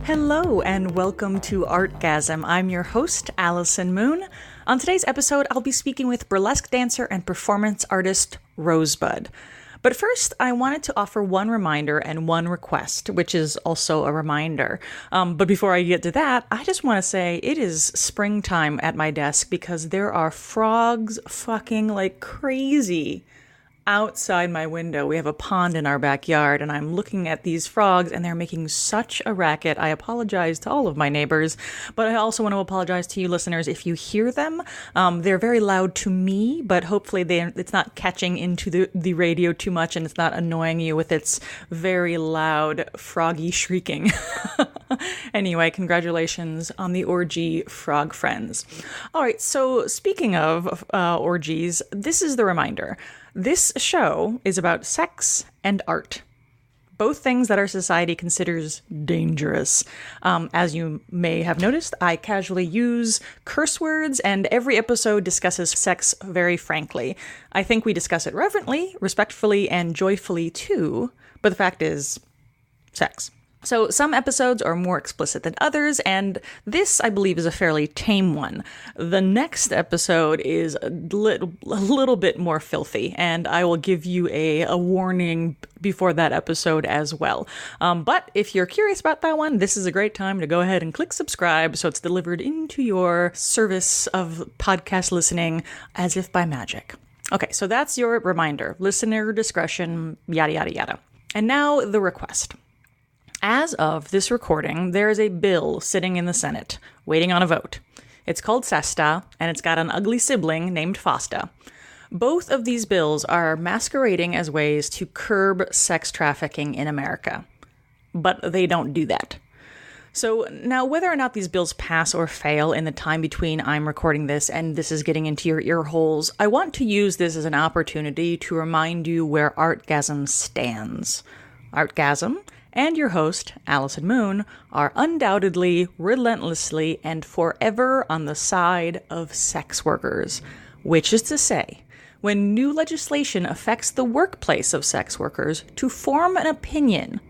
Hello and welcome to Artgasm. I'm your host, Allison Moon. On today's episode, I'll be speaking with burlesque dancer and performance artist Rosebud. But first, I wanted to offer one reminder and one request, which is also a reminder. But before I get to that, I just want to say it is springtime at my desk because there are frogs fucking like crazy outside my window. We have a pond in our backyard, and I'm looking at these frogs, and they're making such a racket. I apologize to all of my neighbors, but I also want to apologize to you listeners if you hear them. They're very loud to me, but hopefully it's not catching into the radio too much, and it's not annoying you with its very loud froggy shrieking. Anyway, congratulations on the orgy, frog friends. All right, so speaking of orgies, this is the reminder. This show is about sex and art, both things that our society considers dangerous. As you may have noticed, I casually use curse words, and every episode discusses sex very frankly. I think we discuss it reverently, respectfully, and joyfully too, but the fact is, sex. So some episodes are more explicit than others, and this, I believe, is a fairly tame one. The next episode is a little bit more filthy, and I will give you a warning before that episode as well. But if you're curious about that one, this is a great time to go ahead and click subscribe so it's delivered into your service of podcast listening as if by magic. Okay, so that's your reminder. Listener discretion, yada, yada, yada. And now the request. As of this recording, there is a bill sitting in the Senate, waiting on a vote. It's called SESTA, and it's got an ugly sibling named FOSTA. Both of these bills are masquerading as ways to curb sex trafficking in America. But they don't do that. So now, whether or not these bills pass or fail in the time between I'm recording this and this is getting into your ear holes, I want to use this as an opportunity to remind you where Artgasm stands. Artgasm and your host, Allison Moon, are undoubtedly, relentlessly, and forever on the side of sex workers. Which is to say, when new legislation affects the workplace of sex workers, to form an opinion,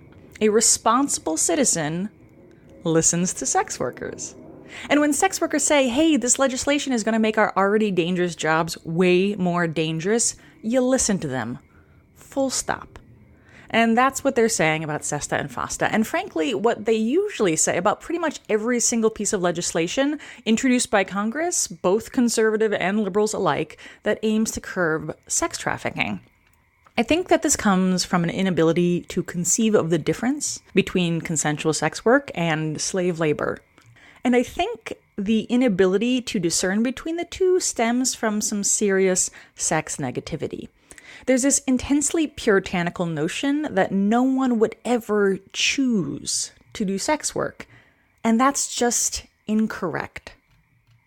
a responsible citizen listens to sex workers. And when sex workers say, hey, this legislation is going to make our already dangerous jobs way more dangerous, you listen to them. Full stop. And that's what they're saying about SESTA and FOSTA. And frankly, what they usually say about pretty much every single piece of legislation introduced by Congress, both conservative and liberals alike, that aims to curb sex trafficking. I think that this comes from an inability to conceive of the difference between consensual sex work and slave labor. And I think the inability to discern between the two stems from some serious sex negativity. There's this intensely puritanical notion that no one would ever choose to do sex work, and that's just incorrect.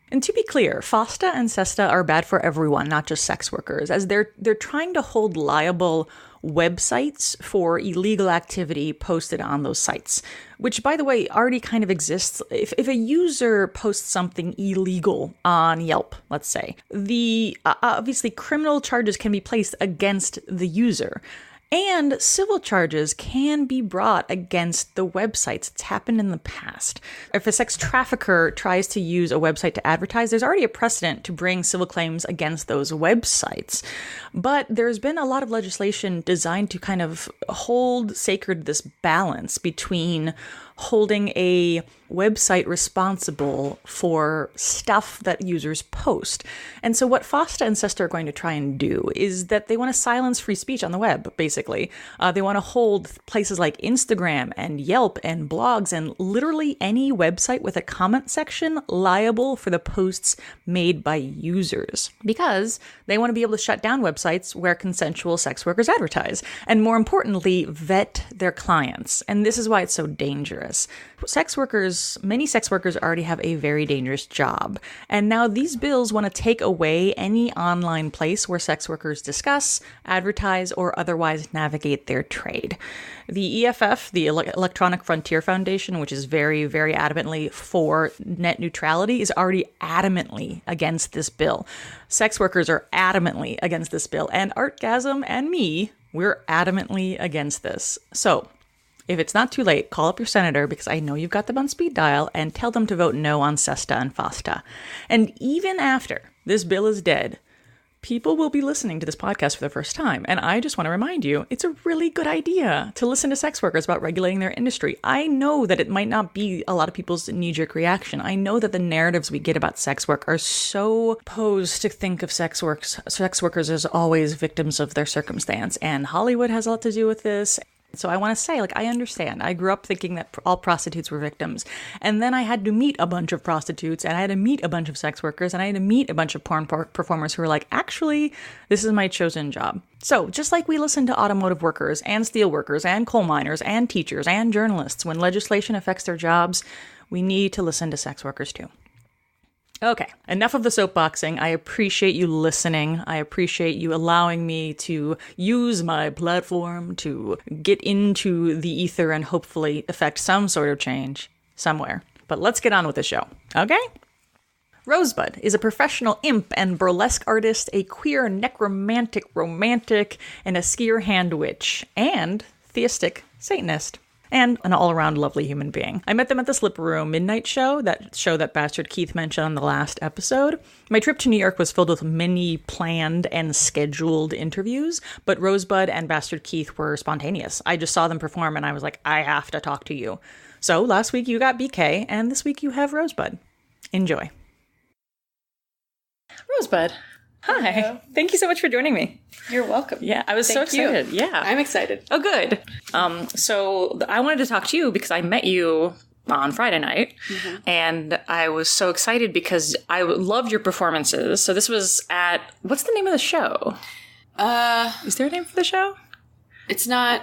And to be clear, FOSTA and SESTA are bad for everyone, not just sex workers, as they're trying to hold liable websites for illegal activity posted on those sites, which, by the way, already kind of exists. If a user posts something illegal on Yelp, let's say, the obviously criminal charges can be placed against the user. And civil charges can be brought against the websites. It's happened in the past. If a sex trafficker tries to use a website to advertise, there's already a precedent to bring civil claims against those websites. But there's been a lot of legislation designed to kind of hold sacred this balance between holding a website responsible for stuff that users post. And so what FOSTA and SESTA are going to try and do is that they want to silence free speech on the web, basically. They want to hold places like Instagram and Yelp and blogs and literally any website with a comment section liable for the posts made by users, because they want to be able to shut down websites where consensual sex workers advertise, and more importantly, vet their clients. And this is why it's so dangerous. Many sex workers already have a very dangerous job. And now these bills want to take away any online place where sex workers discuss, advertise, or otherwise navigate their trade. The EFF, the Electronic Frontier Foundation, which is very, very adamantly for net neutrality, is already adamantly against this bill. Sex workers are adamantly against this bill. And Artgasm and me, we're adamantly against this. So, if it's not too late, call up your senator, because I know you've got them on speed dial, and tell them to vote no on SESTA and FOSTA. And even after this bill is dead, people will be listening to this podcast for the first time. And I just want to remind you, it's a really good idea to listen to sex workers about regulating their industry. I know that it might not be a lot of people's knee-jerk reaction. I know that the narratives we get about sex work are so posed to think of sex workers as always victims of their circumstance. And Hollywood has a lot to do with this. So I want to say, I understand. I grew up thinking that all prostitutes were victims. And then I had to meet a bunch of prostitutes, and I had to meet a bunch of sex workers, and I had to meet a bunch of porn performers who were like, actually, this is my chosen job. So just like we listen to automotive workers and steel workers and coal miners and teachers and journalists when legislation affects their jobs, we need to listen to sex workers too. Okay, enough of the soapboxing. I appreciate you listening. I appreciate you allowing me to use my platform to get into the ether and hopefully affect some sort of change somewhere. But let's get on with the show, okay? Rosebud is a professional imp and burlesque artist, a queer necromantic romantic, and a skier hand witch, and theistic Satanist. And an all-around lovely human being. I met them at the Slipper Room Midnight show that Bastard Keith mentioned on the last episode. My trip to New York was filled with many planned and scheduled interviews, but Rosebud and Bastard Keith were spontaneous. I just saw them perform and I was like, I have to talk to you. So last week you got BK, and this week you have Rosebud. Enjoy. Rosebud. Hi. Hello. Thank you so much for joining me. You're welcome. Yeah, I was so excited. Yeah. I'm excited. Oh, good. So I wanted to talk to you because I met you on Friday night, and I was so excited because I loved your performances. So this was at, what's the name of the show? Is there a name for the show? It's not...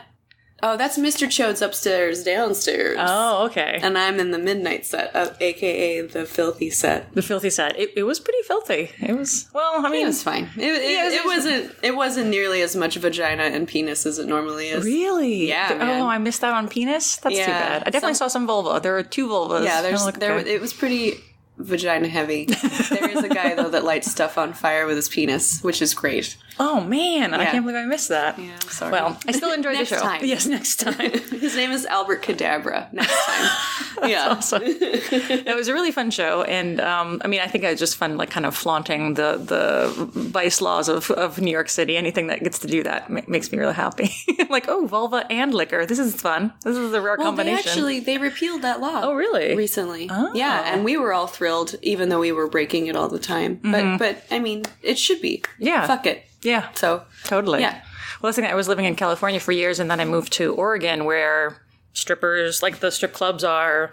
Oh, that's Mr. Chode's Upstairs, Downstairs. Oh, okay. And I'm in the Midnight set, a.k.a. the Filthy set. The Filthy set. It was pretty filthy. It was, well, I mean... It was fine. It wasn't nearly as much vagina and penis as it normally is. Really? Yeah, man. Oh, I missed out on penis? That's too bad. I definitely saw some vulva. There were 2 vulvas. Yeah, it was pretty vagina heavy. There is a guy, though, that lights stuff on fire with his penis, which is great. Oh, man. I can't believe I missed that. Yeah, I'm sorry. Well, I still enjoyed the show. Next time. Yes, next time. His name is Albert Cadabra. Next time. Yeah. Awesome. It was a really fun show. And, I think it was just fun, kind of flaunting the vice laws of New York City. Anything that gets to do that makes me really happy. Like, oh, vulva and liquor. This is fun. This is a rare combination. They repealed that law. Oh, really? Recently. Oh. Yeah, and we were all thrilled, even though we were breaking it all the time. But it should be. Yeah. Fuck it. Yeah. So. Totally. Yeah. Well, I was living in California for years, and then I moved to Oregon, where strippers, the strip clubs are,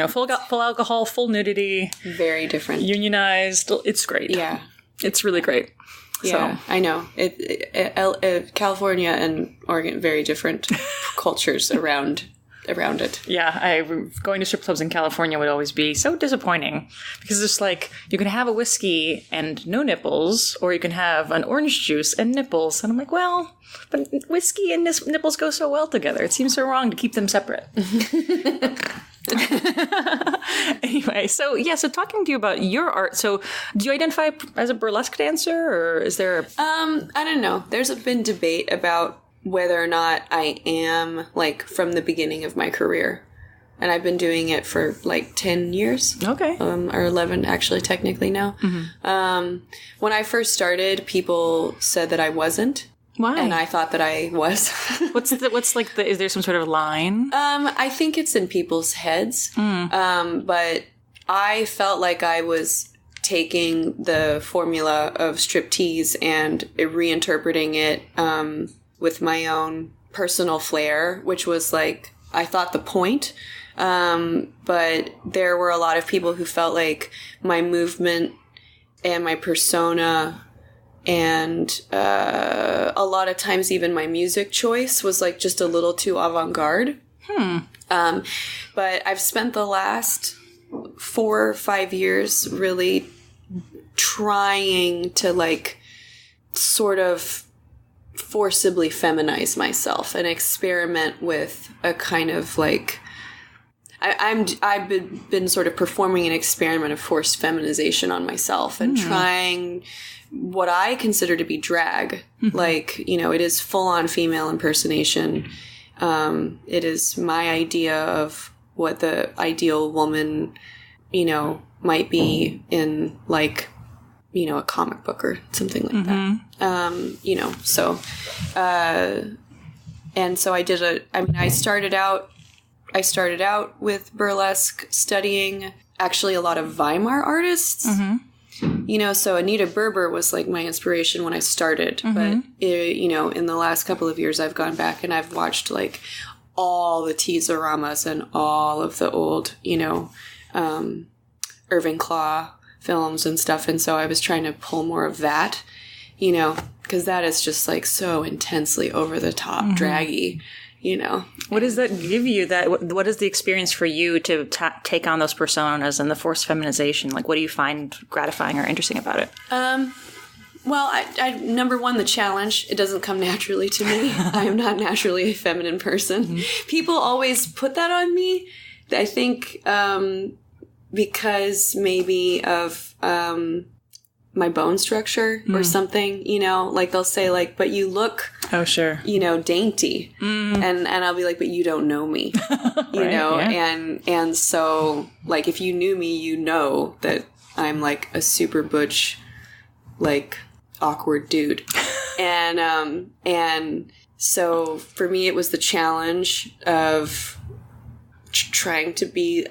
full alcohol, full nudity. Very different. Unionized. It's great. Yeah. It's really great. Yeah, so. I know. California and Oregon, very different cultures around it. Yeah, going to strip clubs in California would always be so disappointing because it's you can have a whiskey and no nipples, or you can have an orange juice and nipples. And I'm like, well, but whiskey and nipples go so well together. It seems so wrong to keep them separate. Anyway, so talking to you about your art. So do you identify as a burlesque dancer, or is there I don't know. There's been debate about whether or not I am, from the beginning of my career. And I've been doing it for, 10 years. Okay. Or 11, actually, technically now. Mm-hmm. When I first started, people said that I wasn't. Why? And I thought that I was. Is there some sort of line? I think it's in people's heads. But I felt like I was taking the formula of striptease and reinterpreting it, with my own personal flair, which was I thought the point. But there were a lot of people who felt like my movement and my persona and a lot of times even my music choice was just a little too avant-garde. But I've spent the last 4 or 5 years really trying to sort of forcibly feminize myself and experiment with a kind of I've been sort of performing an experiment of forced feminization on myself and trying what I consider to be drag. It is full on female impersonation. It is my idea of what the ideal woman, might be in like, a comic book or something like that. And so I started out with burlesque studying actually a lot of Weimar artists. So Anita Berber was like my inspiration when I started. But, in the last couple of years, I've gone back and I've watched like all the teaser-ramas and all of the old, Irving Klaw films and stuff. And so I was trying to pull more of that, because that is just like so intensely over the top, draggy, What does that give you? What is the experience for you to take on those personas and the forced feminization? Like, what do you find gratifying or interesting about it? Well, I number one, the challenge. It doesn't come naturally to me. I am not naturally a feminine person. People always put that on me. I think because maybe of my bone structure or something, like they'll say like, but you look, oh sure, dainty, and I'll be like, but you don't know me, and so like if you knew me, that I'm like a super butch, like awkward dude, and so for me it was the challenge of trying to be,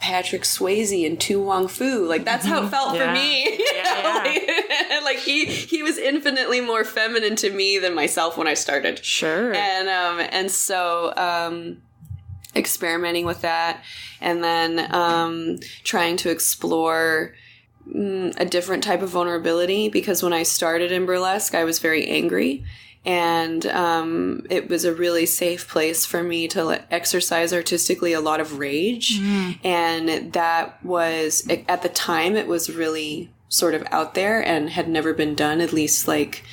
Patrick Swayze and Tu Wong Fu. Like, that's how it felt for me. Like, he was infinitely more feminine to me than myself when I started. Sure. And so experimenting with that, and then trying to explore a different type of vulnerability, because when I started in burlesque, I was very angry. And it was a really safe place for me to exercise artistically a lot of rage. And that was, at the time, it was really sort of out there and had never been done, at least like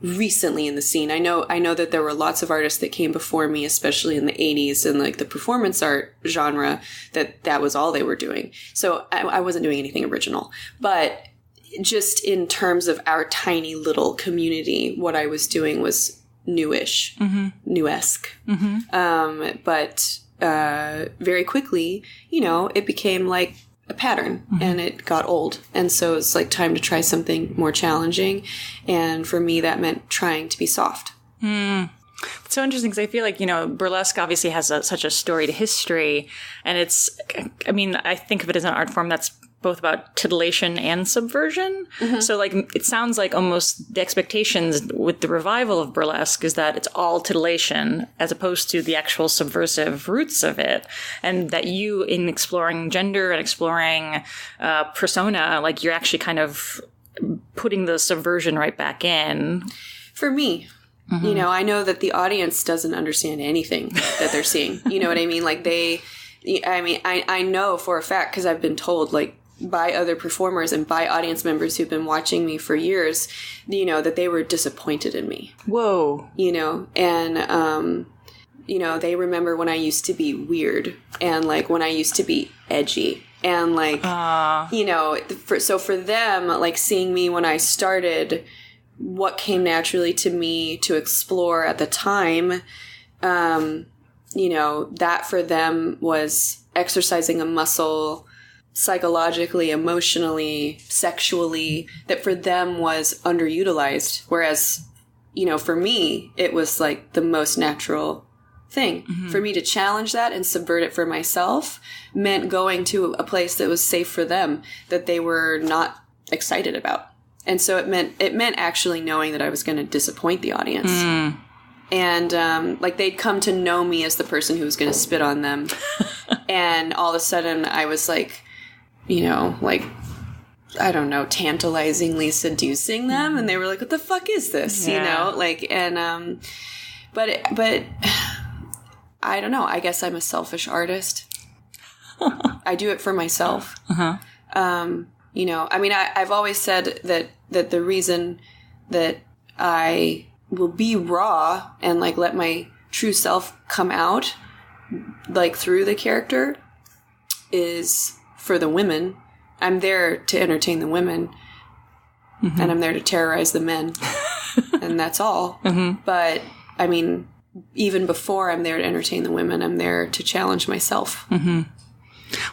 recently in the scene. I know that there were lots of artists that came before me, especially in the 80s and like the performance art genre, that was all they were doing. So I wasn't doing anything original. But just in terms of our tiny little community, what I was doing was newish, new-esque. But very quickly, it became like a pattern and it got old. And so it's like time to try something more challenging. And for me, that meant trying to be soft. It's so interesting because I feel like, burlesque obviously has such a storied history. And I think of it as an art form that's both about titillation and subversion. So like, it sounds like almost the expectations with the revival of burlesque is that it's all titillation as opposed to the actual subversive roots of it. And that you, in exploring gender and exploring persona, like you're actually kind of putting the subversion right back in. For me, I know that the audience doesn't understand anything that they're seeing. You know what I mean? Like I know for a fact, because I've been told, like, by other performers and by audience members who've been watching me for years, that they were disappointed in me. Whoa. And, they remember when I used to be weird and like when I used to be edgy and like, so for them, like seeing me when I started, what came naturally to me to explore at the time, that for them was exercising a muscle psychologically, emotionally, sexually, that for them was underutilized. Whereas, for me, it was like the most natural thing. For me to challenge that and subvert it for myself meant going to a place that was safe for them, that they were not excited about. And so it meant actually knowing that I was going to disappoint the audience. And, like, they'd come to know me as the person who was going to spit on them. And all of a sudden I was like, like, I don't know, tantalizingly seducing them. And they were like, what the fuck is this? Like, and, but I don't know. I guess I'm a selfish artist. I do it for myself. I've always said that the reason that I will be raw and like let my true self come out, like through the character, is for the women. I'm there to entertain the women, and I'm there to terrorize the men, and that's all. But I mean, even before I'm there to entertain the women, I'm there to challenge myself. Mm-hmm.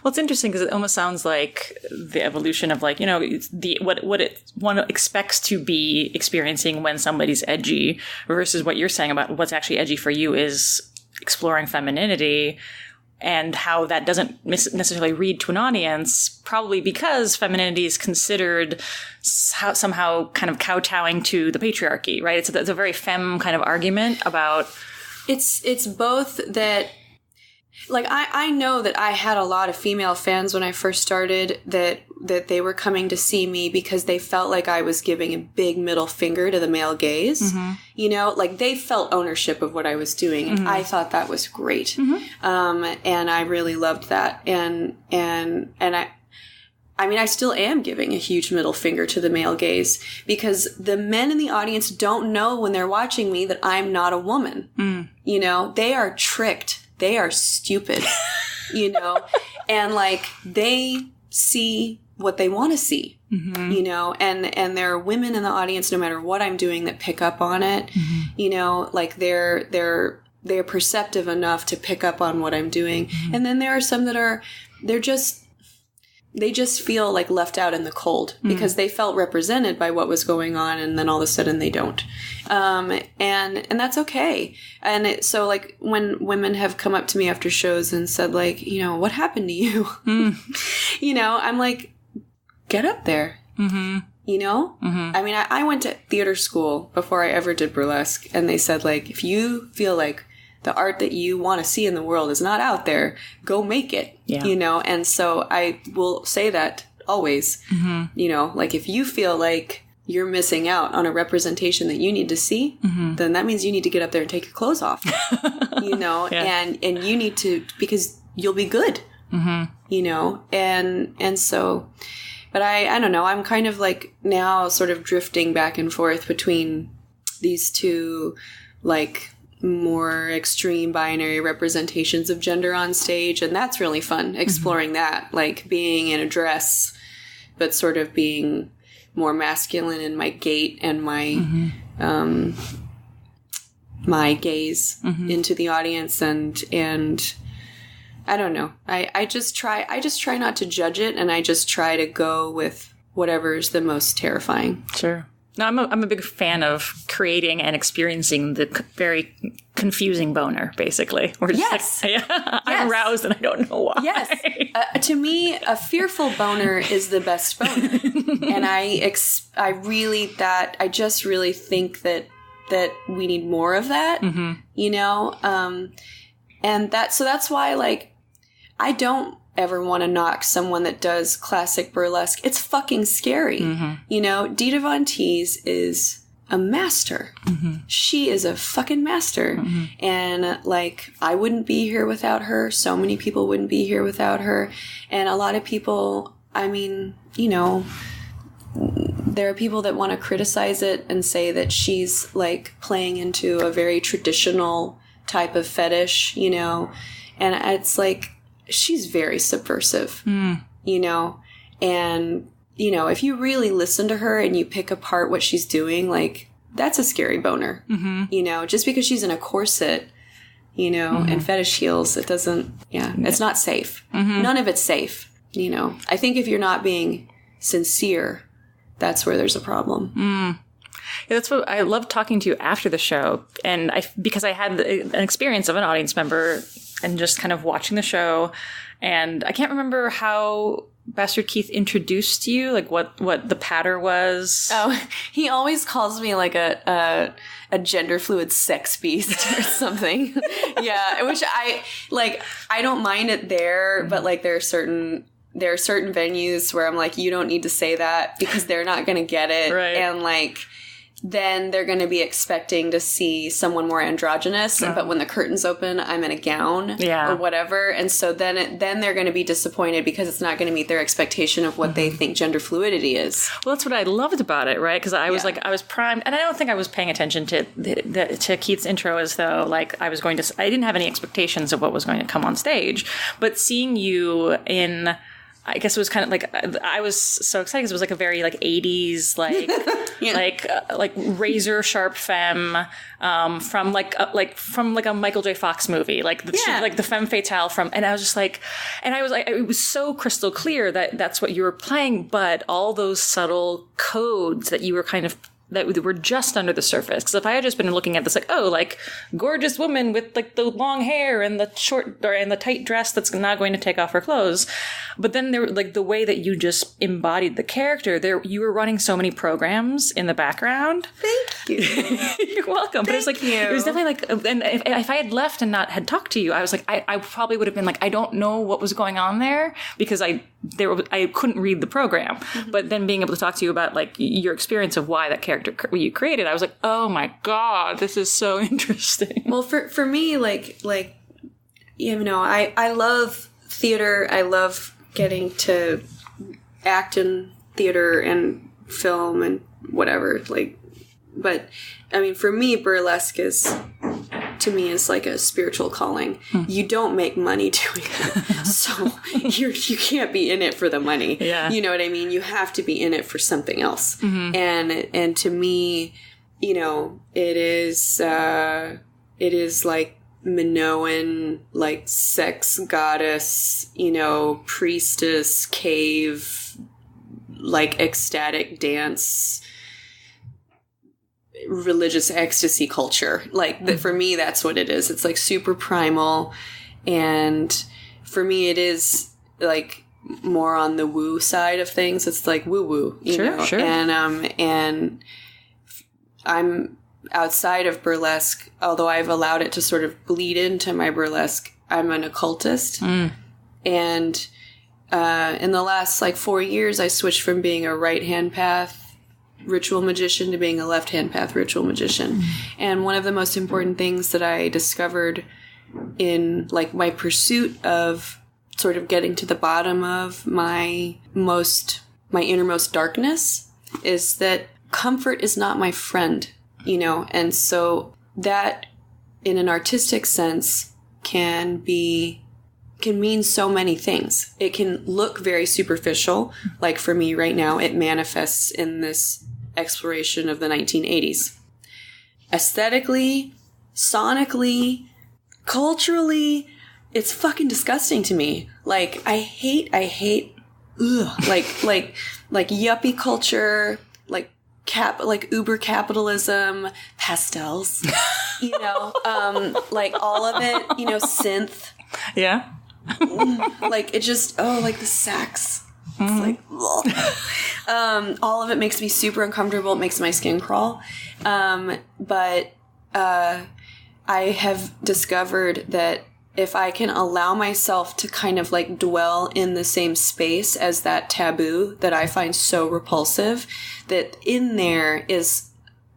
Well, it's interesting because it almost sounds like the evolution of like, one expects to be experiencing when somebody's edgy versus what you're saying about what's actually edgy for you is exploring femininity, and how that doesn't necessarily read to an audience, probably because femininity is considered somehow kind of kowtowing to the patriarchy, right? It's a very femme kind of argument about... It's both that... Like, I know that I had a lot of female fans when I first started that they were coming to see me because they felt like I was giving a big middle finger to the male gaze. Mm-hmm. You know, like they felt ownership of what I was doing. And I thought that was great. Mm-hmm. And I really loved that. And I mean, I still am giving a huge middle finger to the male gaze because the men in the audience don't know when they're watching me that I'm not a woman. Mm. You know, they are tricked. They are stupid, you know, and like they see what they want to see, mm-hmm. you know, and there are women in the audience, no matter what I'm doing, that pick up on it, mm-hmm. you know, like they're perceptive enough to pick up on what I'm doing. Mm-hmm. And then there are some that they just feel like left out in the cold because they felt represented by what was going on, and then all of a sudden they don't. And that's okay. And so like when women have come up to me after shows and said like, you know, what happened to you? Mm. You know, I'm like, get up there. Mm-hmm. You know? Mm-hmm. I mean, I went to theater school before I ever did burlesque, and they said like, if you feel like the art that you want to see in the world is not out there, go make it, you know? And so I will say that always, mm-hmm. you know, like if you feel like you're missing out on a representation that you need to see, mm-hmm. then that means you need to get up there and take your clothes off, you know, and you need to, because you'll be good, mm-hmm. you know? And so, but I don't know, I'm kind of like now sort of drifting back and forth between these two, like, more extreme binary representations of gender on stage, and that's really fun, exploring mm-hmm. that, like being in a dress but sort of being more masculine in my gait and my mm-hmm. My gaze mm-hmm. into the audience, and I don't know, I just try not to judge it, and I just try to go with whatever's the most terrifying. Sure. No, I'm a big fan of creating and experiencing the very confusing boner, basically. Or just yes. Like, I'm aroused and I don't know why. Yes. To me, a fearful boner is the best boner. And I just really think that we need more of that, mm-hmm. you know? And that's why, like, I don't ever want to knock someone that does classic burlesque. It's fucking scary. Mm-hmm. You know, Dita Von Teese is a master. Mm-hmm. She is a fucking master. Mm-hmm. And like, I wouldn't be here without her. So many people wouldn't be here without her. And a lot of people, I mean, you know, there are people that want to criticize it and say that she's like playing into a very traditional type of fetish, you know, and it's like, she's very subversive, you know, and, you know, if you really listen to her and you pick apart what she's doing, like, that's a scary boner, mm-hmm. you know, just because she's in a corset, you know, mm-hmm. and fetish heels, it doesn't, it's not safe. Mm-hmm. None of it's safe, you know. I think if you're not being sincere, that's where there's a problem. Mm. Yeah, that's what I love talking to you after the show, and because I had an experience of an audience member and just kind of watching the show, and I can't remember how Bastard Keith introduced you, like what the patter was. Oh, he always calls me like a genderfluid sex beast or something. Yeah, which I don't mind it there, but like there are certain venues where I'm like, you don't need to say that because they're not going to get it, right. And like, then they're going to be expecting to see someone more androgynous. Oh. But when the curtains open, I'm in a gown or whatever. And so then they're going to be disappointed because it's not going to meet their expectation of what they think gender fluidity is. Well, that's what I loved about it, right? Because I was I was primed, and I don't think I was paying attention to Keith's intro as though like I didn't have any expectations of what was going to come on stage. But seeing you in I guess it was kind of like, I was so excited because it was like a very like 80s, like, like razor sharp femme, from a Michael J. Fox movie, like the femme fatale from, and I was just like, and I was like, it was so crystal clear that that's what you were playing, but all those subtle codes that you were kind of, that were just under the surface. Because if I had just been looking at this, like, oh, like gorgeous woman with like the long hair and the short and the tight dress that's not going to take off her clothes, but then there, like the way that you just embodied the character, there you were running so many programs in the background. Thank you. You're welcome. But it was like, it was definitely like, and if I had left and not had talked to you, I was like, I probably would have been like, I don't know what was going on there because I couldn't read the program. Mm-hmm. But then being able to talk to you about like your experience of why that character you created, I was like, oh my God, this is so interesting. Well, for me, like, you know, I love theater. I love getting to act in theater and film and whatever. Like, but I mean, for me, burlesque is like a spiritual calling. You don't make money doing it. So you can't be in it for the money. Yeah. You know what I mean? You have to be in it for something else. Mm-hmm. And to me, you know, it is like Minoan, like sex goddess, you know, priestess, cave, like ecstatic dance, religious ecstasy culture. Like for me, that's what it is. It's like super primal. And for me, it is like more on the woo side of things. It's like woo woo, you know? Sure. And I'm outside of burlesque, although I've allowed it to sort of bleed into my burlesque. I'm an occultist. And in the last like 4 years, I switched from being a right-hand path ritual magician to being a left-hand path ritual magician. And one of the most important things that I discovered in like my pursuit of sort of getting to the bottom of my innermost darkness is that comfort is not my friend, you know? And so that in an artistic sense can mean so many things. It can look very superficial. Like for me right now, it manifests in this exploration of the 1980s. Aesthetically, sonically, culturally, it's fucking disgusting to me. Like, I hate, like yuppie culture, like uber capitalism, pastels, you know, like all of it, you know, synth. Yeah. Like it just, like the sax. It's like, all of it makes me super uncomfortable. It makes my skin crawl. But I have discovered that if I can allow myself to kind of like dwell in the same space as that taboo that I find so repulsive, that in there is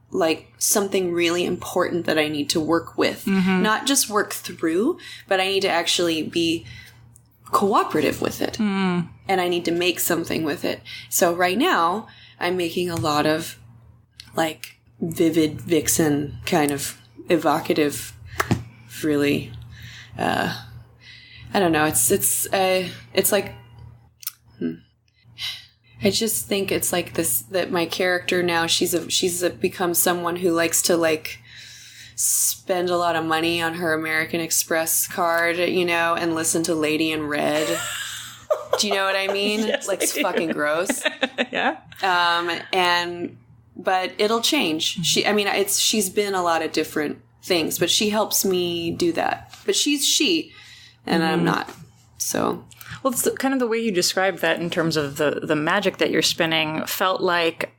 like something really important that I need to work with. Mm-hmm. Not just work through, but I need to actually be cooperative with it. And I need to make something with it. So right now, I'm making a lot of like vivid vixen kind of evocative, really, I don't know. It's like, I just think it's like this, that my character now, she's become someone who likes to like spend a lot of money on her American Express card, you know, and listen to Lady in Red. Do you know what I mean? Yes, like it's fucking gross. Yeah. But it'll change. She's been a lot of different things, but she helps me do that. But she's she, and I'm not. So. Well, it's kind of the way you described that in terms of the magic that you're spinning felt like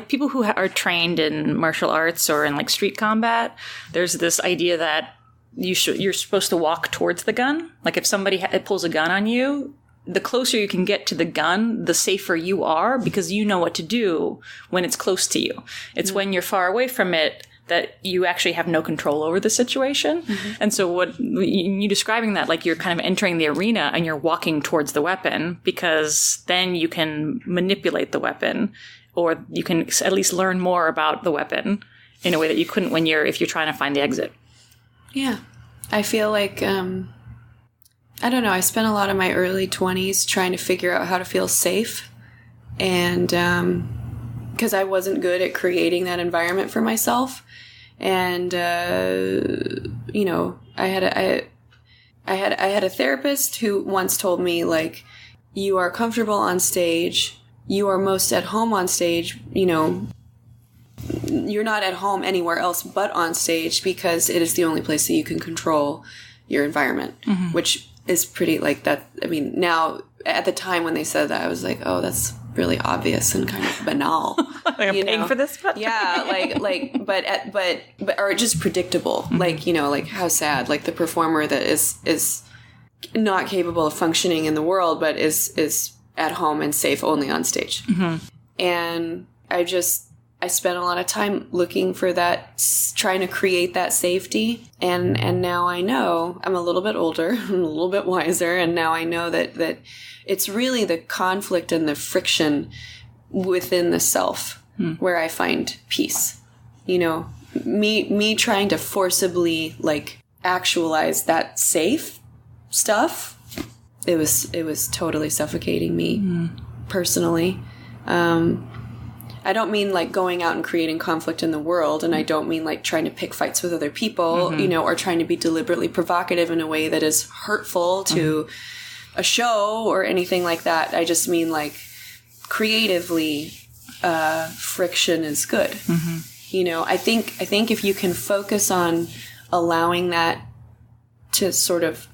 people who are trained in martial arts or in like street combat. There's this idea that you're supposed to walk towards the gun. Like if somebody pulls a gun on you, the closer you can get to the gun, the safer you are because you know what to do when it's close to you. It's when you're far away from it that you actually have no control over the situation. Mm-hmm. And so what you describing that, like you're kind of entering the arena and you're walking towards the weapon because then you can manipulate the weapon or you can at least learn more about the weapon in a way that you couldn't if you're trying to find the exit. Yeah. I feel like, I don't know. I spent a lot of my early 20s trying to figure out how to feel safe. And because I wasn't good at creating that environment for myself. And, you know, I had a therapist who once told me, like, you are comfortable on stage. You are most at home on stage. You know, you're not at home anywhere else but on stage because it is the only place that you can control your environment, which is pretty like that. I mean, now at the time when they said that, I was like, oh, that's really obvious and kind of banal. Like I'm paying for this? Yeah, but or just predictable. Like, you know, like how sad, like the performer that is not capable of functioning in the world, but is at home and safe only on stage. And I spent a lot of time looking for that, trying to create that safety. And now I know, I'm a little bit older, I'm a little bit wiser, and now I know that it's really the conflict and the friction within the self where I find peace. You know, me trying to forcibly, like, actualize that safe stuff, it was totally suffocating me personally. I don't mean like going out and creating conflict in the world, and I don't mean like trying to pick fights with other people, you know, or trying to be deliberately provocative in a way that is hurtful to a show or anything like that. I just mean like creatively, friction is good. You know, I think if you can focus on allowing that to sort of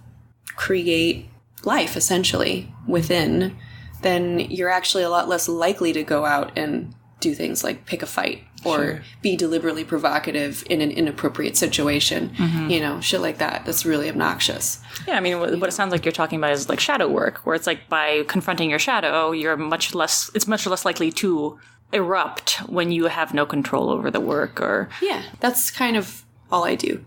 create life essentially within, then you're actually a lot less likely to go out and do things like pick a fight or be deliberately provocative in an inappropriate situation. You know, shit like that. That's really obnoxious. Yeah, I mean, what it sounds like you're talking about is like shadow work, where it's like by confronting your shadow, it's much less likely to erupt when you have no control over the work or... Yeah, that's kind of all I do.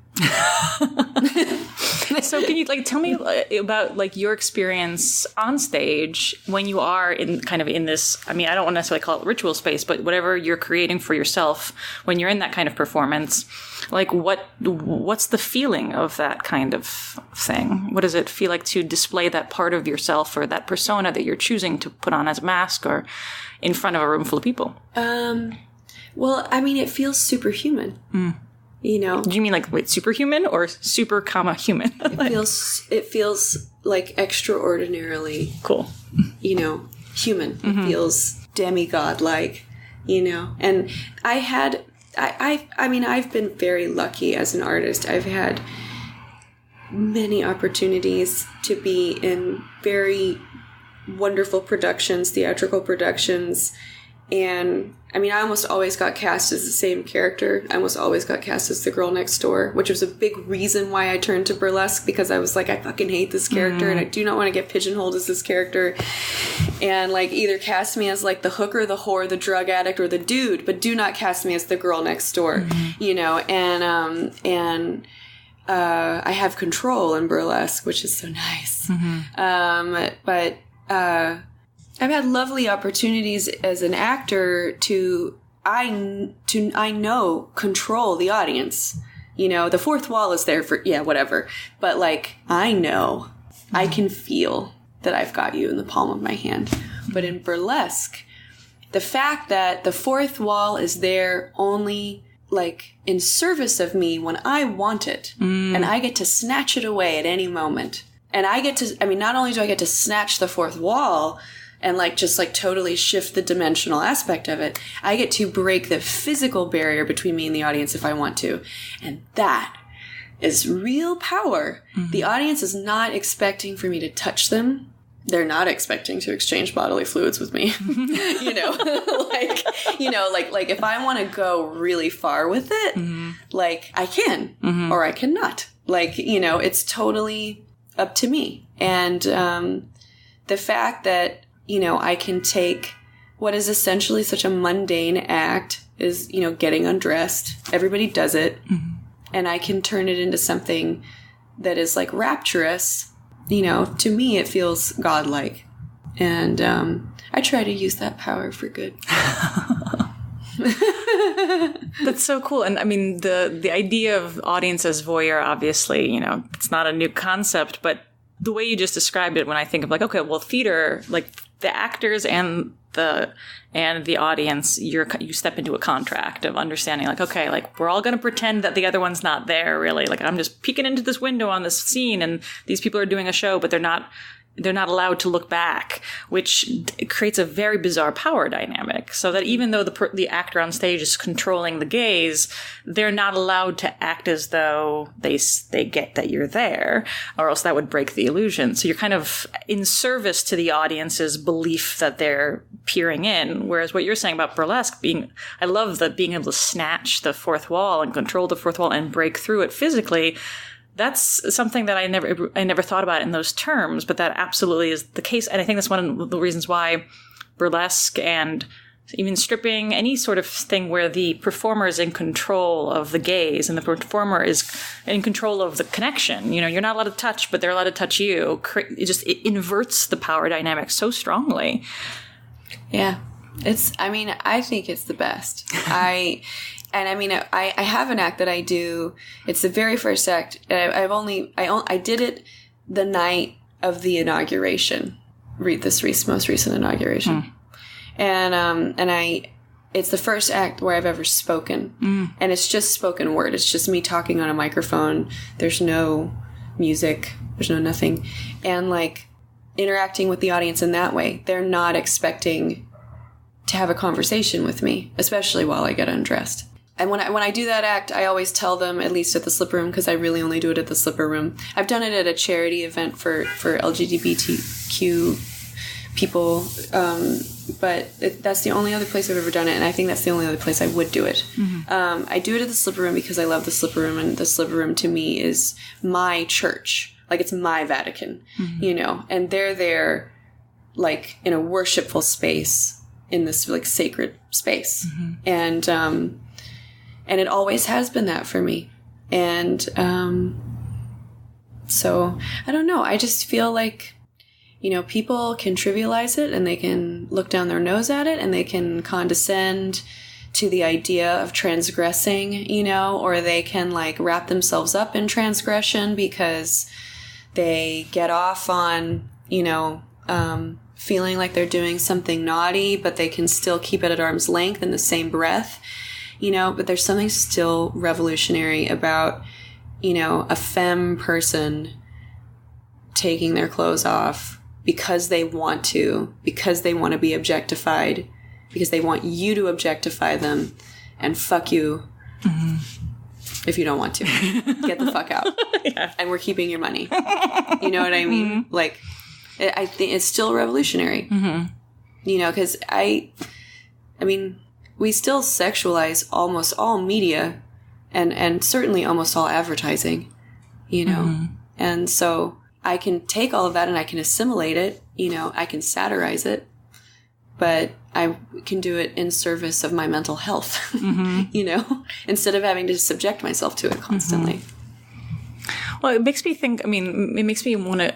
So can you like tell me about like your experience on stage when you are in kind of in this, I mean, I don't want to necessarily call it ritual space, but whatever you're creating for yourself when you're in that kind of performance, like what's the feeling of that kind of thing? What does it feel like to display that part of yourself or that persona that you're choosing to put on as a mask or in front of a room full of people? Well, I mean, it feels superhuman. You know, do you mean like wait, superhuman or super comma human? It feels like extraordinarily cool. You know, human. It feels demigod like. You know, and I mean, I've been very lucky as an artist. I've had many opportunities to be in very wonderful productions, theatrical productions. And I mean, I almost always got cast as the same character. I almost always got cast as the girl next door, which was a big reason why I turned to burlesque, because I was like, I fucking hate this character and I do not want to get pigeonholed as this character. And like either cast me as like the hooker, the whore, the drug addict, or the dude, but do not cast me as the girl next door, you know, and I have control in burlesque, which is so nice. But I've had lovely opportunities as an actor to control the audience. You know, the fourth wall is there for, whatever. But like, I know, I can feel that I've got you in the palm of my hand. But in burlesque, the fact that the fourth wall is there only like in service of me when I want it, and I get to snatch it away at any moment. And not only do I get to snatch the fourth wall, and like just like totally shift the dimensional aspect of it, I get to break the physical barrier between me and the audience if I want to. And that is real power. The audience is not expecting for me to touch them. They're not expecting to exchange bodily fluids with me. You know, like if I want to go really far with it, like I can, or I cannot. Like, you know, it's totally up to me. And the fact that, you know, I can take what is essentially such a mundane act is, you know, getting undressed. Everybody does it. And I can turn it into something that is like rapturous. You know, to me, it feels godlike. And I try to use that power for good. That's so cool. And I mean, the idea of audience as voyeur, obviously, you know, it's not a new concept, but the way you just described it, when I think of like, okay, well, theater, like the actors and the audience, you step into a contract of understanding, like, okay, like we're all going to pretend that the other one's not there, really. Like I'm just peeking into this window on this scene, and these people are doing a show, but they're not allowed to look back, which creates a very bizarre power dynamic. So that even though the actor on stage is controlling the gaze, they're not allowed to act as though they get that you're there, or else that would break the illusion. So you're kind of in service to the audience's belief that they're peering in. Whereas what you're saying about burlesque I love that being able to snatch the fourth wall and control the fourth wall and break through it physically. That's something that I never thought about in those terms, but that absolutely is the case. And I think that's one of the reasons why burlesque and even stripping, any sort of thing where the performer is in control of the gaze and the performer is in control of the connection. You're not allowed to touch, but they're allowed to touch you. It inverts the power dynamic so strongly. Yeah. I think it's the best. I have an act that I do. It's the very first act. I did it the night of the inauguration. This most recent inauguration. It's the first act where I've ever spoken. And it's just spoken word. It's just me talking on a microphone. There's no music. There's no nothing. And like interacting with the audience in that way. They're not expecting to have a conversation with me, especially while I get undressed. And when I do that act, I always tell them, at least at the Slipper Room, because I really only do it at the Slipper Room. I've done it at a charity event for LGBTQ people, but that's the only other place I've ever done it, and I think that's the only other place I would do it. I do it at the Slipper Room because I love the Slipper Room, and the Slipper Room to me is my church. Like, it's my Vatican, and they're there, like, in a worshipful space, in this, like, sacred space. And it always has been that for me. And so, I don't know. I just feel like, people can trivialize it and they can look down their nose at it and they can condescend to the idea of transgressing, or they can, like, wrap themselves up in transgression because they get off on, feeling like they're doing something naughty, but they can still keep it at arm's length in the same breath. But there's something still revolutionary about, a femme person taking their clothes off because they want to be objectified, because they want you to objectify them, and fuck you if you don't want to. Get the fuck out. Yeah. And we're keeping your money. You know what I mean? Like, I think it's still revolutionary. Because we still sexualize almost all media and certainly almost all advertising, And so I can take all of that and I can assimilate it, I can satirize it, but I can do it in service of my mental health, instead of having to subject myself to it constantly. Well, it makes me think, it makes me want to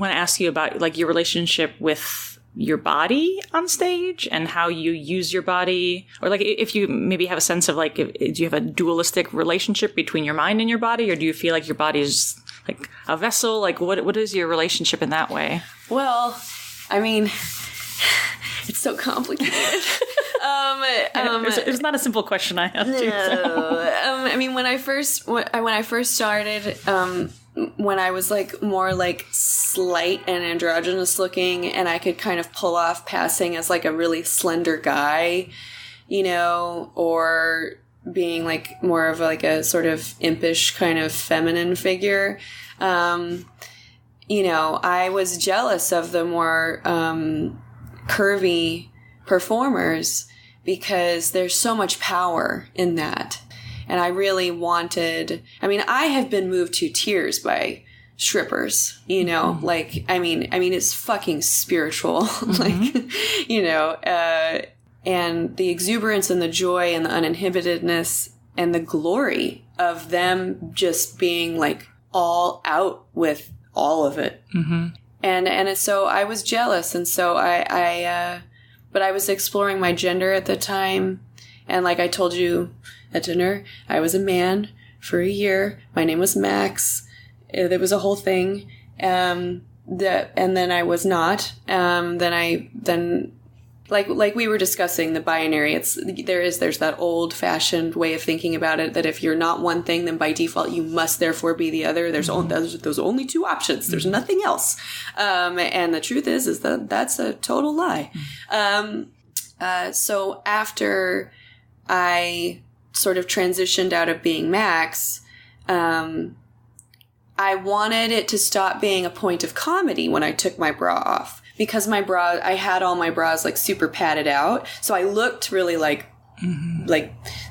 ask you about, like, your relationship with your body on stage and how you use your body, or like if you maybe have a sense of, like, do you have a dualistic relationship between your mind and your body, or do you feel like your body is like a vessel? Like, what is your relationship in that way? Well, it's so complicated. It's not a simple question I have to. No. When I first started, when I was, like, more, like, slight and androgynous looking, and I could kind of pull off passing as, like, a really slender guy, or being, like, more of, like, a sort of impish kind of feminine figure, I was jealous of the more curvy performers because there's so much power in that. And I really wanted, I have been moved to tears by strippers, it's fucking spiritual, and the exuberance and the joy and the uninhibitedness and the glory of them just being, like, all out with all of it. And so I was jealous. And so but I was exploring my gender at the time. And like I told you at dinner, I was a man for a year. My name was Max. There was a whole thing. and then I was not. Then like we were discussing the binary, there's that old fashioned way of thinking about it, that if you're not one thing, then by default you must therefore be the other. There's only two options. There's nothing else. And the truth is that that's a total lie. So after I sort of transitioned out of being Max, I wanted it to stop being a point of comedy when I took my bra off. Because I had all my bras like super padded out. So I looked really like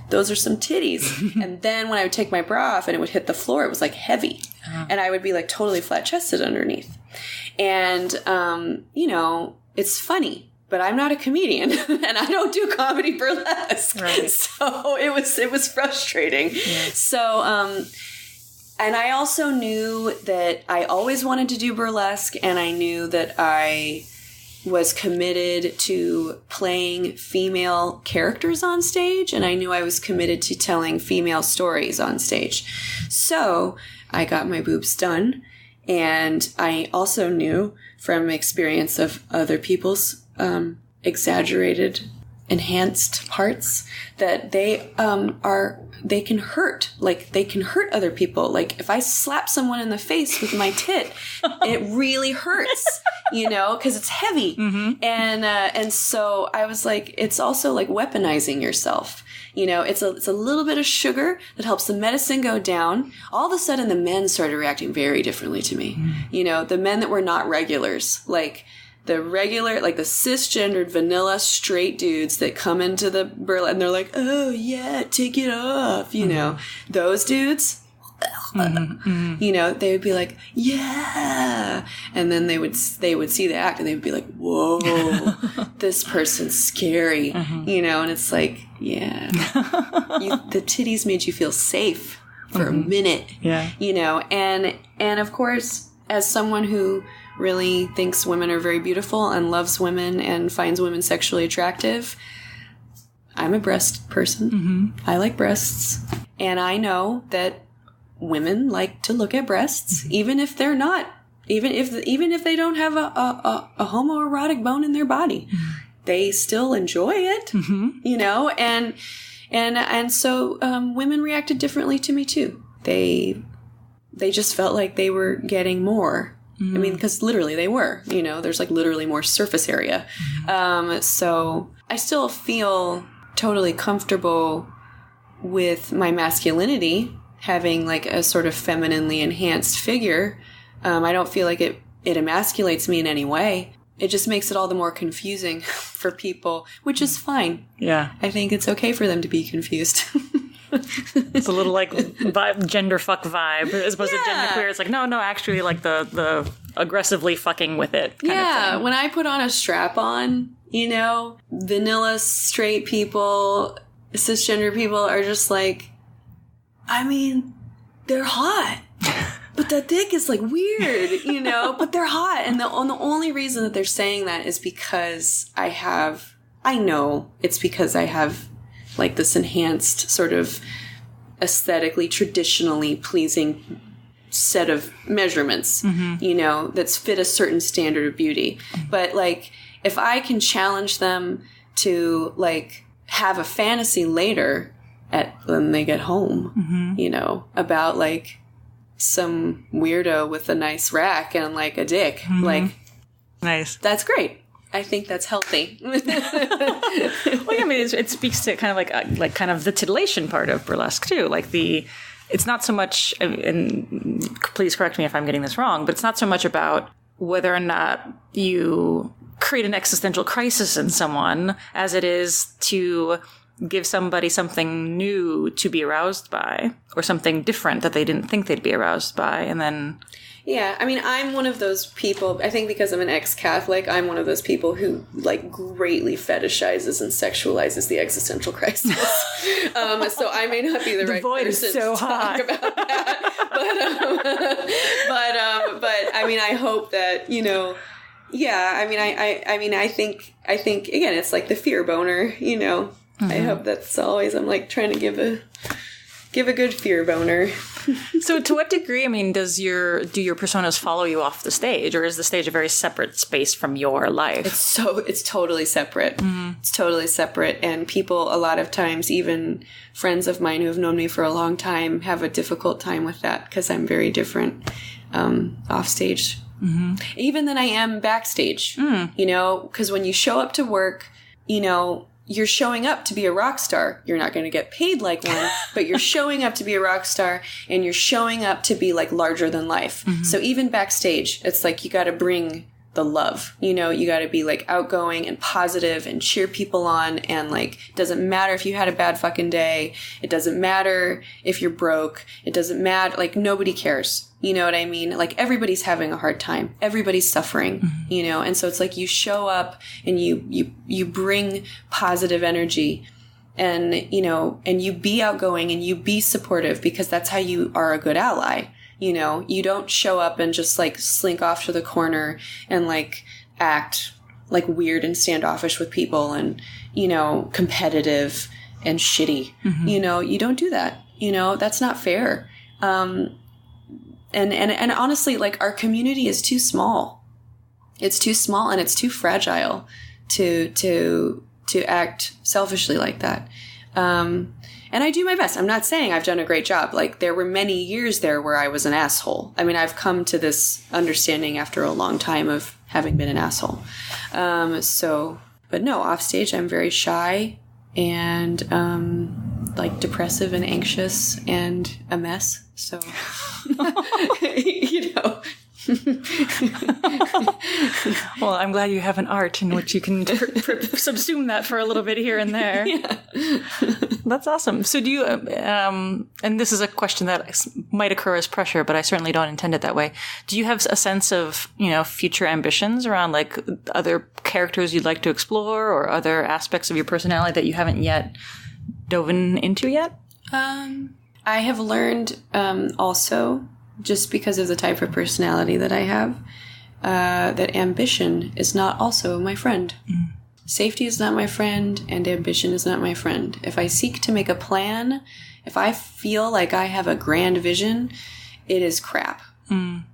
those are some titties. And then when I would take my bra off and it would hit the floor, it was like heavy. And I would be like totally flat chested underneath. And, it's funny, but I'm not a comedian and I don't do comedy burlesque. Right. So it was frustrating. Yeah. So, and I also knew that I always wanted to do burlesque, and I knew that I was committed to playing female characters on stage, and I knew I was committed to telling female stories on stage. So I got my boobs done, and I also knew from experience of other people's exaggerated, enhanced parts that they can hurt. Like, they can hurt other people. Like, if I slap someone in the face with my tit, it really hurts, because it's heavy. Mm-hmm. And so I was like, it's also like weaponizing yourself. It's a little bit of sugar that helps the medicine go down. All of a sudden, the men started reacting very differently to me. Mm. The men that were not regulars, like the regular, like the cisgendered vanilla straight dudes that come into the burlesque and they're like, oh yeah, take it off, those dudes, they would be like, yeah, and then they would see the act and they would be like, whoa, this person's scary, and it's like, yeah, the titties made you feel safe for a minute, and of course, as someone who really thinks women are very beautiful and loves women and finds women sexually attractive, I'm a breast person. Mm-hmm. I like breasts. And I know that women like to look at breasts, even if they're not, even if they don't have a homoerotic bone in their body. Mm-hmm. They still enjoy it, and so women reacted differently to me too. They just felt like they were getting more. I mean, because literally they were, there's like literally more surface area. So I still feel totally comfortable with my masculinity, having like a sort of femininely enhanced figure. I don't feel like it emasculates me in any way. It just makes it all the more confusing for people, which is fine. Yeah. I think it's okay for them to be confused. It's a little like gender fuck vibe as opposed to genderqueer. It's like, no, actually like the aggressively fucking with it kind of thing. When I put on a strap on, vanilla straight people, cisgender people are just like, I mean, they're hot. But that dick is like weird, but they're hot. And the only reason that they're saying that is because I know it's because I have like this enhanced sort of aesthetically, traditionally pleasing set of measurements, that's fit a certain standard of beauty. But like, if I can challenge them to like have a fantasy later when they get home, about like some weirdo with a nice rack and like a dick, like, nice. That's great. I think that's healthy. Well, yeah, I mean, it speaks to kind of like kind of the titillation part of burlesque too. Like it's not so much, and please correct me if I'm getting this wrong, but it's not so much about whether or not you create an existential crisis in someone as it is to give somebody something new to be aroused by, or something different that they didn't think they'd be aroused by, and then... Yeah, I mean, I'm one of those people, I think because I'm an ex-Catholic, I'm one of those people who, like, greatly fetishizes and sexualizes the existential crisis. So I may not be the right person to talk about that. But I mean, I hope that, I think, again, it's like the fear boner, I hope that's always, I'm like trying to give a good fear boner. So to what degree, I mean, do your personas follow you off the stage, or is the stage a very separate space from your life? It's totally separate. Mm-hmm. It's totally separate. And people, a lot of times, even friends of mine who have known me for a long time, have a difficult time with that because I'm very different off stage. Mm-hmm. Even than I am backstage, you know, because when you show up to work, you know, you're showing up to be a rock star. You're not going to get paid like one, but you're showing up to be a rock star, and you're showing up to be like larger than life. Mm-hmm. So even backstage, it's like you got to bring the love, you know, you got to be like outgoing and positive and cheer people on. And like, it doesn't matter if you had a bad fucking day. It doesn't matter if you're broke. It doesn't matter. Like, nobody cares. You know what I mean? Like, everybody's having a hard time. Everybody's suffering, mm-hmm. you know? And so it's like you show up and you bring positive energy, and, you know, and you be outgoing and you be supportive, because that's how you are a good ally. You know, you don't show up and just like slink off to the corner and like act like weird and standoffish with people and, you know, competitive and shitty. Mm-hmm. You know, you don't do that. You know, that's not fair. And honestly, like, our community is too small. It's too small and it's too fragile to act selfishly like that. And I do my best. I'm not saying I've done a great job. Like, there were many years there where I was an asshole. I mean, I've come to this understanding after a long time of having been an asshole. But no, off stage, I'm very shy and, like, depressive and anxious and a mess. So, you know. Well, I'm glad you have an art in which you can subsume that for a little bit here and there. Yeah. That's awesome. So do you, and this is a question that might occur as pressure, but I certainly don't intend it that way. Do you have a sense of, you know, future ambitions around like other characters you'd like to explore, or other aspects of your personality that you haven't yet dove into yet? I have learned also, just because of the type of personality that I have, that ambition is not also my friend. Mm. Safety is not my friend, and ambition is not my friend. If I seek to make a plan, if I feel like I have a grand vision, it is crap. Mm.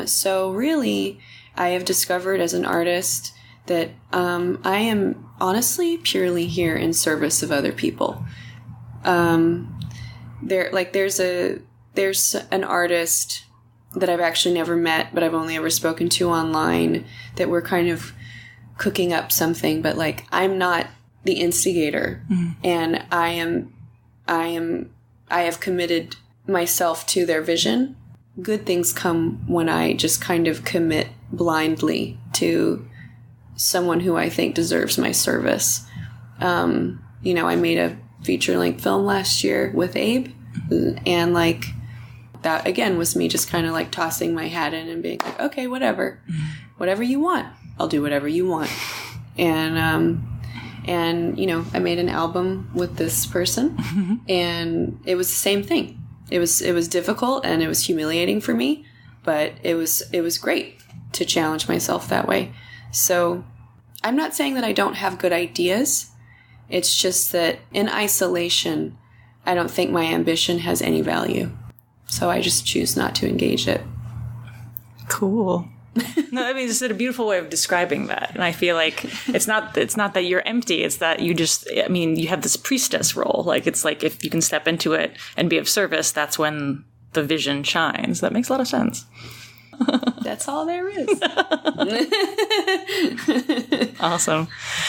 So really, I have discovered as an artist that I am honestly purely here in service of other people. There's an artist that I've actually never met, but I've only ever spoken to online, that we're kind of cooking up something, but like, I'm not the instigator. Mm. And I have committed myself to their vision. Good things come when I just kind of commit blindly to someone who I think deserves my service. You know, I made a feature-length film last year with Abe, and like, that again was me just kind of like tossing my hat in and being like, okay, whatever you want, I'll do whatever you want. And you know, I made an album with this person, mm-hmm. and it was the same thing. It was difficult and it was humiliating for me, but it was great to challenge myself that way. So I'm not saying that I don't have good ideas. It's just that in isolation, I don't think my ambition has any value. So I just choose not to engage it. Cool. No, I mean, it's a beautiful way of describing that. And I feel like it's not that you're empty. It's that you just, I mean, you have this priestess role. Like, it's like, if you can step into it and be of service, that's when the vision shines. That makes a lot of sense. That's all there is. Awesome.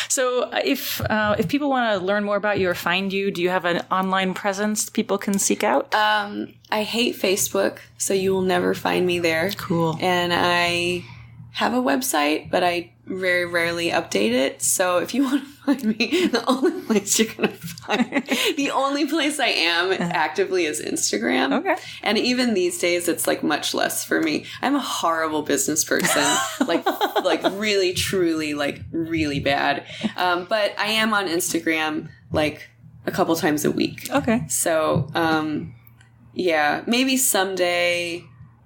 So if people want to learn more about you or find you, do you have an online presence people can seek out? I hate Facebook, so you will never find me there. Cool. And I have a website, but I very rarely update it. So if you want to find me, the only place you're going to find the only place I am actively is Instagram. Okay. And even these days, it's like much less for me. I'm a horrible business person, like really, truly, like really bad. But I am on Instagram like a couple times a week. Okay. So, yeah, maybe someday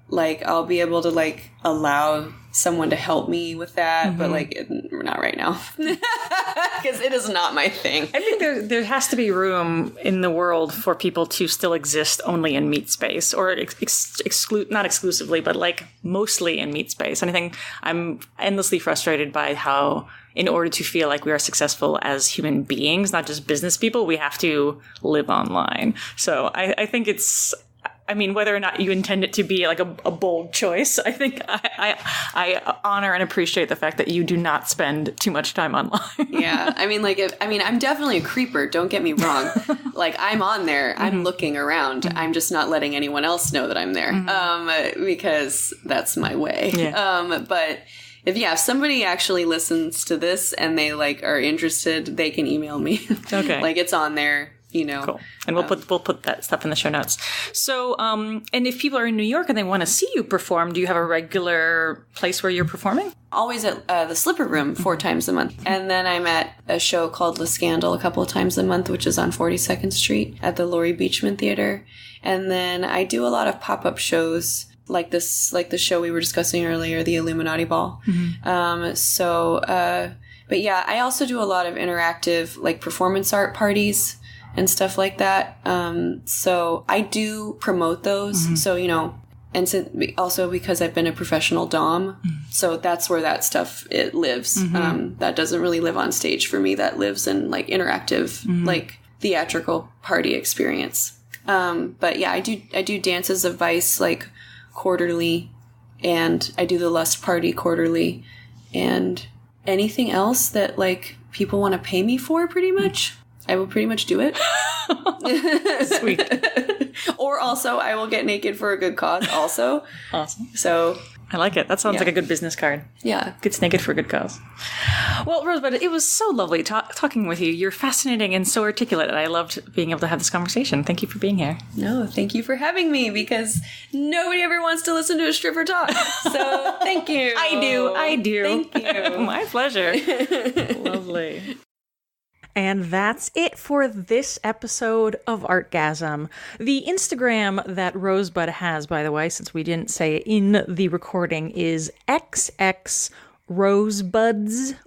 like, I'll be able to, like, allow someone to help me with that, but, like, not right now. Because it is not my thing. I think there has to be room in the world for people to still exist only in meat space, or not exclusively, but, like, mostly in meat space. And I think I'm endlessly frustrated by how, in order to feel like we are successful as human beings, not just business people, we have to live online. So I think it's... I mean, whether or not you intend it to be like a bold choice, I think I honor and appreciate the fact that you do not spend too much time online. Yeah. I mean, like, I'm definitely a creeper. Don't get me wrong. Like, I'm on there. I'm looking around. I'm just not letting anyone else know that I'm there. Because that's my way. Yeah. But if somebody actually listens to this and they, like, are interested, they can email me. Okay. Like, it's on there. You know, cool. And we'll put that stuff in the show notes. So, and if people are in New York and they want to see you perform, do you have a regular place where you're performing? Always at the Slipper Room 4 times a month. And then I'm at a show called Le Scandal a couple of times a month, which is on 42nd Street at the Laurie Beachman Theater. And then I do a lot of pop-up shows like this, like the show we were discussing earlier, the Illuminati Ball. But yeah, I also do a lot of interactive, like, performance art parties and stuff like that. So I do promote those. So, you know, and also because I've been a professional Dom, so that's where that stuff, it lives. That doesn't really live on stage for me. That lives in, like, interactive, like, theatrical party experience. But yeah, I do Dances of Vice, like, quarterly, and I do the Lust Party quarterly, and anything else that, like, people want to pay me for, pretty much. I will pretty much do it. Sweet. Or also, I will get naked for a good cause also. Awesome. So... I like it. That sounds like a good business card. Yeah. Gets naked for a good cause. Well, Rosebud, it was so lovely talking with you. You're fascinating and so articulate, and I loved being able to have this conversation. Thank you for being here. No, thank you for having me, because nobody ever wants to listen to a stripper talk. So, thank you. I do. Thank you. My pleasure. Lovely. And that's it for this episode of Artgasm. The Instagram that Rosebud has, by the way, since we didn't say it in the recording, is XXRosebuds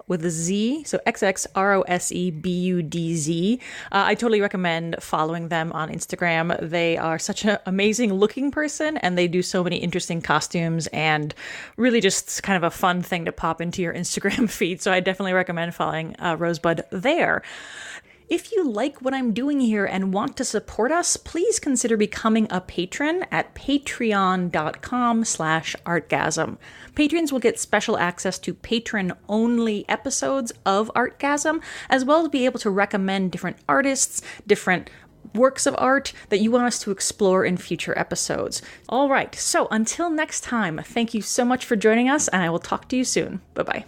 with a Z. So XXROSEBUDZ. I totally recommend following them on Instagram. They are such an amazing looking person, and they do so many interesting costumes, and really just kind of a fun thing to pop into your Instagram feed. So I definitely recommend following Rosebud there. If you like what I'm doing here and want to support us, please consider becoming a patron at patreon.com/artgasm. Patrons will get special access to patron-only episodes of Artgasm, as well as be able to recommend different artists, different works of art that you want us to explore in future episodes. All right, so until next time, thank you so much for joining us, and I will talk to you soon. Bye-bye.